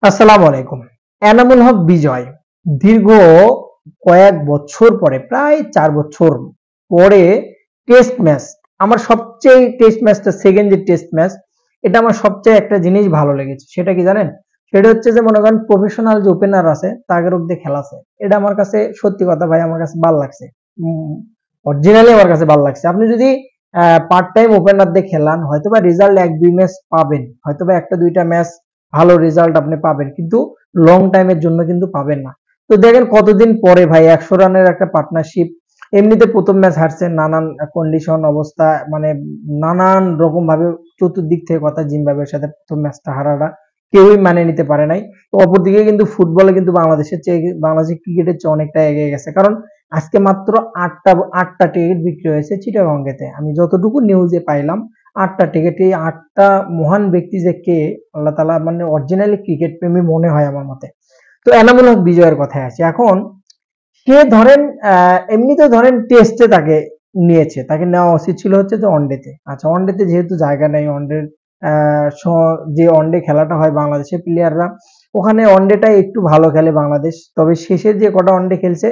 আসসালামু আলাইকুম। এনামুল হক বিজয় দীর্ঘ কয়েক বছর পরে, প্রায় ৪ বছর পরে টেস্ট ম্যাচ, আমার সবচেয়ে টেস্ট ম্যাচটা সেকেন্ড যে টেস্ট ম্যাচ, এটা আমার সবচেয়ে একটা জিনিস ভালো লেগেছে। সেটা কি জানেন? সেটা হচ্ছে যে মনে করেন প্রফেশনাল যে ওপেনার আছে তাদের মধ্যে খেলা আছে। এটা আমার কাছে সত্যি কথা ভাই আমার কাছে ভাল লাগছে। অরিজিনালি আমার কাছে ভাল লাগছে। আপনি যদি পার্ট টাইম ওপেনার দিয়ে খেলান হয়তোবা রেজাল্ট ১-২ ম্যাচ পাবেন। হয়তোবা ১টা ২টা ম্যাচ ভালো রেজাল্ট আপনি পাবেন। কিন্তু লং টাইমের জন্য কিন্তু পাবেন না। তো দেখেন কতদিন পরে ভাই ১০০ রানের একটা পার্টনারশিপ। এমনিতে প্রথম ম্যাচ হারছে নানান কন্ডিশন অবস্থা, মানে নানান রকম ভাবে চতুর্দিক থেকে কথা, জিম্বাবুয়ের সাথে প্রথম ম্যাচটা হারাটা কেউই মানে নিতে পারে নাই। তো অপরদিকে কিন্তু ফুটবলে কিন্তু বাংলাদেশের ক্রিকেটের চেয়ে অনেকটা এগিয়ে গেছে। কারণ আজকে মাত্র আটটা টিকিট বিক্রি হয়েছে চিটাগংতে। আমি যতটুকু নিউজে পাইলাম ৮টা টিকিট, এই ৮টা মহান ব্যক্তি যে কে, আল্লাহ তাআলা মানে অরিজিনালি ক্রিকেট প্রেমী মনে হয় আমার মতে। তো এনামুল হক বিজয়ের কথায় আসি। এখন সে ধরেন এমনিতে ধরেন টেস্টে তাকে নিয়েছে, তাকে নেওয়া উচিত ছিল হচ্ছে যে ওয়ানডেতে। আচ্ছা ওয়ানডেতে যেহেতু জায়গা নেই, ওয়ানডের যে ওয়ানডে খেলাটা হয় বাংলাদেশের প্লেয়াররা ওখানে ওয়ানডেটাই একটু ভালো খেলে বাংলাদেশ। তবে শেষে যে কটা ওয়ানডে খেলছে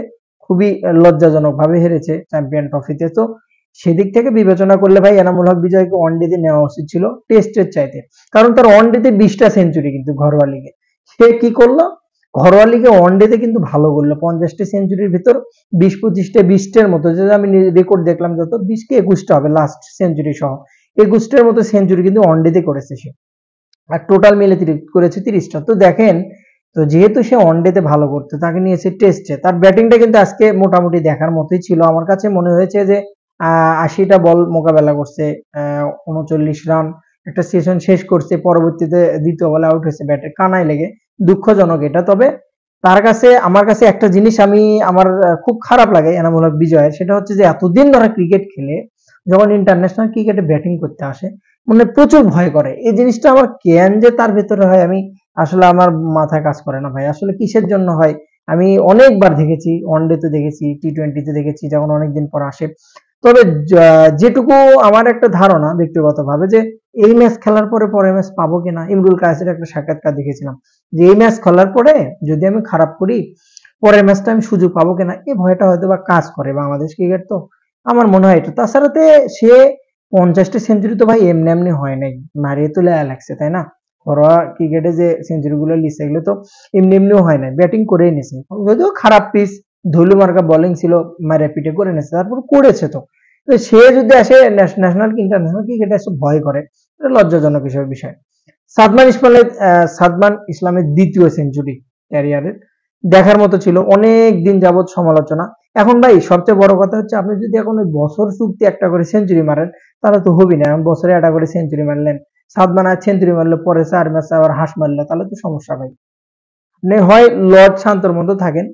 খুবই লজ্জাজনক ভাবে হেরেছে চ্যাম্পিয়ন ট্রফিতে। তো সেদিক থেকে বিবেচনা করলে ভাই এনামুল হক বিজয়কে ওয়ানডেতে নেওয়া উচিত ছিল টেস্টের চাইতে। কারণ তার ওয়ানডেতে ২০টা সেঞ্চুরি কিন্তু ঘরোয়া লিগে। সে কি করলো? ঘরোয়া লিগে ওয়ানডেতে কিন্তু ভালো করলো। ৫০টা সেঞ্চুরির ভিতর ২০-২৫টা ২০টার মতো, যে আমি রেকর্ড দেখলাম যত ২০ কি ২১টা হবে লাস্ট সেঞ্চুরি সহ। ২১টার মতো সেঞ্চুরি কিন্তু ওয়ানডেতে করেছে সে। আর টোটাল মিলে করেছে ৩০টা। তো দেখেন, তো যেহেতু সে ওয়ানডেতে ভালো করতো তাকে নিয়েছে টেস্টে। তার ব্যাটিংটা কিন্তু আজকে মোটামুটি দেখার মতোই ছিল। আমার কাছে মনে হয়েছে যে ৮০টা বল মোকাবেলা করছে, ৩৯ রান একটা সেশন শেষ করছে, পরবর্তীতে দ্বিতীয় বলে আউট হয়েছে ব্যাটের কানায় লেগে। দুঃখজনক এটা। তবে তার কাছে আমার কাছে একটা জিনিস আমার খুব খারাপ লাগে এনামুল হক বিজয়ের, সেটা হচ্ছে যে এতদিন ধরে ক্রিকেট খেলে যখন ইন্টারন্যাশনাল ক্রিকেটে ব্যাটিং করতে আসে মানে প্রচুর ভয় করে। এই জিনিসটা আমার কেন যে তার ভেতরে হয় আমি আসলে আমার মাথায় কাজ করে না ভাই। আসলে কিসের জন্য হয়? আমি অনেকবার দেখেছি, ওয়ানডেতে দেখেছি, টি-টোয়েন্টিতে দেখেছি যখন অনেকদিন পর আসে। তবে যেটুকু আমার একটা ধারণা ব্যক্তিগতভাবে যে এই ম্যাচ খেলার পরে পরের ম্যাচ পাবো কিনা। ইমরুল কায়েসের একটা সাক্ষাৎকার দেখেছিলাম যে এই ম্যাচ খেলার পরে যদি আমি খারাপ করি পরের ম্যাচটা আমি সুযোগ পাবো কিনা, এই ভয়টা হয়তো বা কাজ করে বাংলাদেশ ক্রিকেট। তো আমার মনে হয় এটা। তাছাড়াতে সে ৫০টা সেঞ্চুরি তো ভাই এমনি এমনি হয় নাই, মারিয়ে তুলে লাগছে তাই না? ঘরোয়া ক্রিকেটে যে সেঞ্চুরি গুলো লিখছে এগুলো তো এমনি এমনিও হয় নাই, ব্যাটিং করেই নিছে। যদিও খারাপ পিচ, ধুলো মার্কা বোলিং ছিল, মারে পিটে করে নিছে, তারপর করেছে। তো তো সে যদি আসে ন্যাশনাল ইন্টারন্যাশনাল ক্রিকেটে এসে ভয় করে, এটা লজ্জাজনক বিষয়। সাদমান ইসলামের দ্বিতীয় সেঞ্চুরি ক্যারিয়ারের দেখার মতো ছিল। অনেক দিন যাবত সমালোচনা। এখন ভাই সবচেয়ে বড় কথা হচ্ছে আপনি যদি এখন ওই বছর চুক্তি একটা করে সেঞ্চুরি মারেন তাহলে তো হবি না। এখন বছরে একটা করে সেঞ্চুরি মারলেন, সাদমান আর সেঞ্চুরি মারলো, পরে ৪ ম্যাচে আবার হাঁস মারলো, তাহলে তো সমস্যা ভাই। আপনি হয় লর্ড শান্তর মতো থাকেন,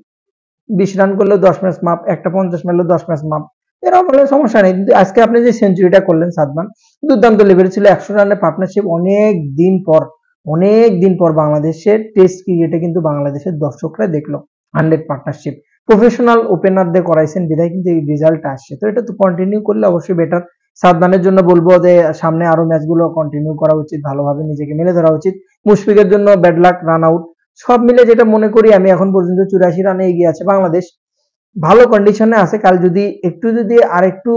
২০ রান করলেও ১০ ম্যাচ মাপ, একটা ৫০ মারলেও ১০ ম্যাচ মাপ, এরকম হলে সমস্যা নেই। কিন্তু আজকে আপনি যে সেঞ্চুরিটা করলেন সাদমান, দুর্দান্ত লেভেল ছিল। ১০০ রানের পার্টনারশিপ অনেক দিন পর বাংলাদেশের টেস্ট ক্রিকেটে কিন্তু বাংলাদেশের দর্শকরা দেখলো 100 পার্টনারশিপ। প্রফেশনাল ওপেনার দিয়ে করাইছেন বিধায় কিন্তু এই রেজাল্ট আসছে। তো এটা তো কন্টিনিউ করলে অবশ্যই বেটার। সাদমানের জন্য বলবো যে সামনে আরো ম্যাচগুলো কন্টিনিউ করা উচিত, ভালোভাবে নিজেকে মেলে ধরা উচিত। মুশফিকের জন্য ব্যাড লাক, রান আউট, সব মিলে যেটা মনে করি আমি এখন পর্যন্ত ৮৪ রানে এগিয়ে আছে বাংলাদেশ। ভালো কন্ডিশনে আছে। কাল যদি আরেকটু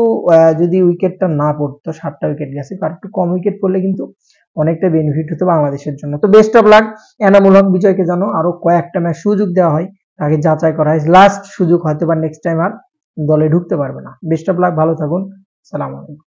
যদি উইকেটটা না পড়তো, ৭টা উইকেট গেছে, আর একটু কম উইকেট পড়লে কিন্তু অনেকটা বেনিফিট হতো বাংলাদেশের জন্য। তো best of luck Enamul Haque বিজয়কে, যেন আরো কয়েকটা ম্যাচ সুযোগ দেওয়া হয়, তাকে যাচাই করা হয়। লাস্ট সুযোগ, হয়তো বা নেক্সট টাইম আর দলে ঢুকতে পারবে না। বেস্ট অফ লাক, ভালো থাকুন। সালাম আলাইকুম।